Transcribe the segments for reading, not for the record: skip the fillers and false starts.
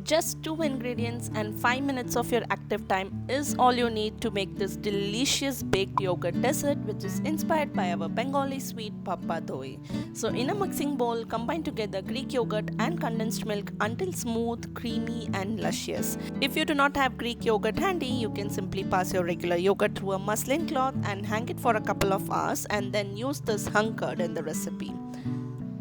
Just 2 ingredients and 5 minutes of your active time is all you need to make this delicious baked yogurt dessert, which is inspired by our Bengali sweet Bhapa Doi. So in a mixing bowl, combine together Greek yogurt and condensed milk until smooth, creamy and luscious. If you do not have Greek yogurt handy, you can simply pass your regular yogurt through a muslin cloth and hang it for a couple of hours and then use this hung curd in the recipe.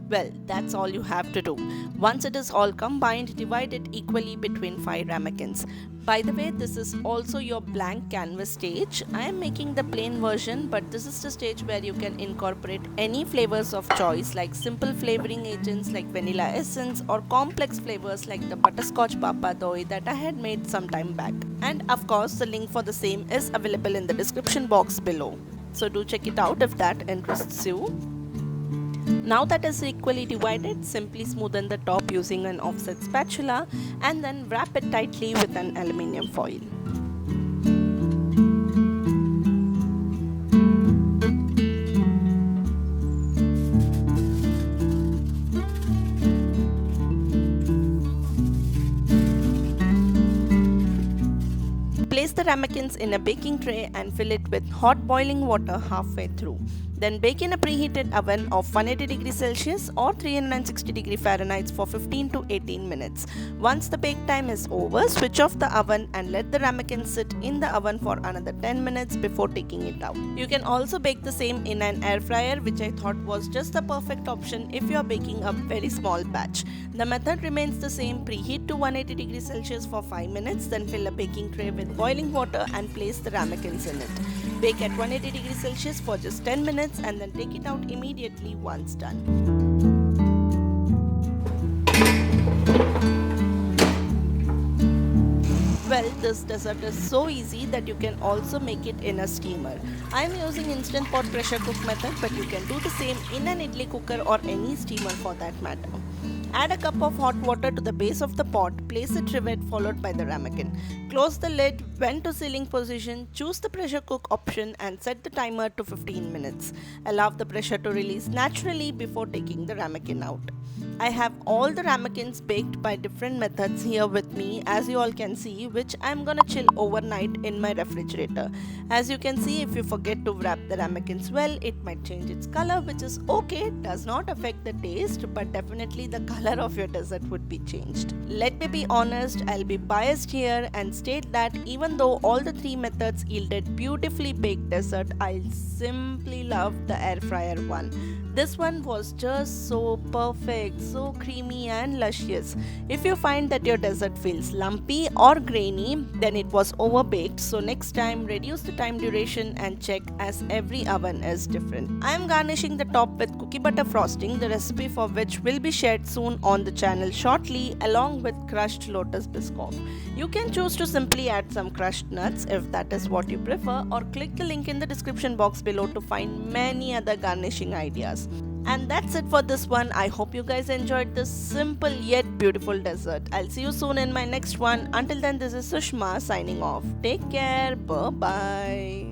Well, that's all you have to do. Once it is all combined, divide it equally between 5 ramekins. By the way, this is also your blank canvas stage. I am making the plain version, but this is the stage where you can incorporate any flavors of choice, like simple flavoring agents like vanilla essence or complex flavors like the butterscotch Bhapa Doi that I had made some time back. And of course, the link for the same is available in the description box below. So do check it out if that interests you. Now that is equally divided, simply smoothen the top using an offset spatula and then wrap it tightly with an aluminium foil. Place the ramekins in a baking tray and fill it with hot boiling water halfway through. Then bake in a preheated oven of 180°C or 360°F for 15 to 18 minutes. Once the bake time is over, switch off the oven and let the ramekins sit in the oven for another 10 minutes before taking it out. You can also bake the same in an air fryer, which I thought was just the perfect option if you are baking a very small batch. The method remains the same: preheat to 180°C for 5 minutes, then fill a baking tray with boiling water and place the ramekins in it. Bake at 180°C for just 10 minutes and then take it out immediately once done. Well, this dessert is so easy that you can also make it in a steamer. I am using instant pot pressure cook method, but you can do the same in an idli cooker or any steamer for that matter. Add a cup of hot water to the base of the pot, place a trivet followed by the ramekin. Close the lid, vent to sealing position, choose the pressure cook option and set the timer to 15 minutes. Allow the pressure to release naturally before taking the ramekin out. I have all the ramekins baked by different methods here with me, as you all can see, which I am gonna chill overnight in my refrigerator. As you can see, if you forget to wrap the ramekins well, it might change its color, which is okay, does not affect the taste, but definitely the color of your dessert would be changed. Let me be honest, I'll be biased here and state that even though all the 3 methods yielded beautifully baked dessert, I simply love the air fryer one. This one was just so perfect, so creamy and luscious. If you find that your dessert feels lumpy or grainy, then it was overbaked. So next time, reduce the time duration and check, as every oven is different. I am garnishing the top with cookie butter frosting, the recipe for which will be shared soon on the channel shortly, along with crushed lotus biscoff. You can choose to simply add some crushed nuts if that is what you prefer, or click the link in the description box below to find many other garnishing ideas. And that's it for this one. I hope you guys enjoyed this simple yet beautiful dessert. I'll see you soon in my next one. Until then, this is Sushma signing off. Take care. Bye bye.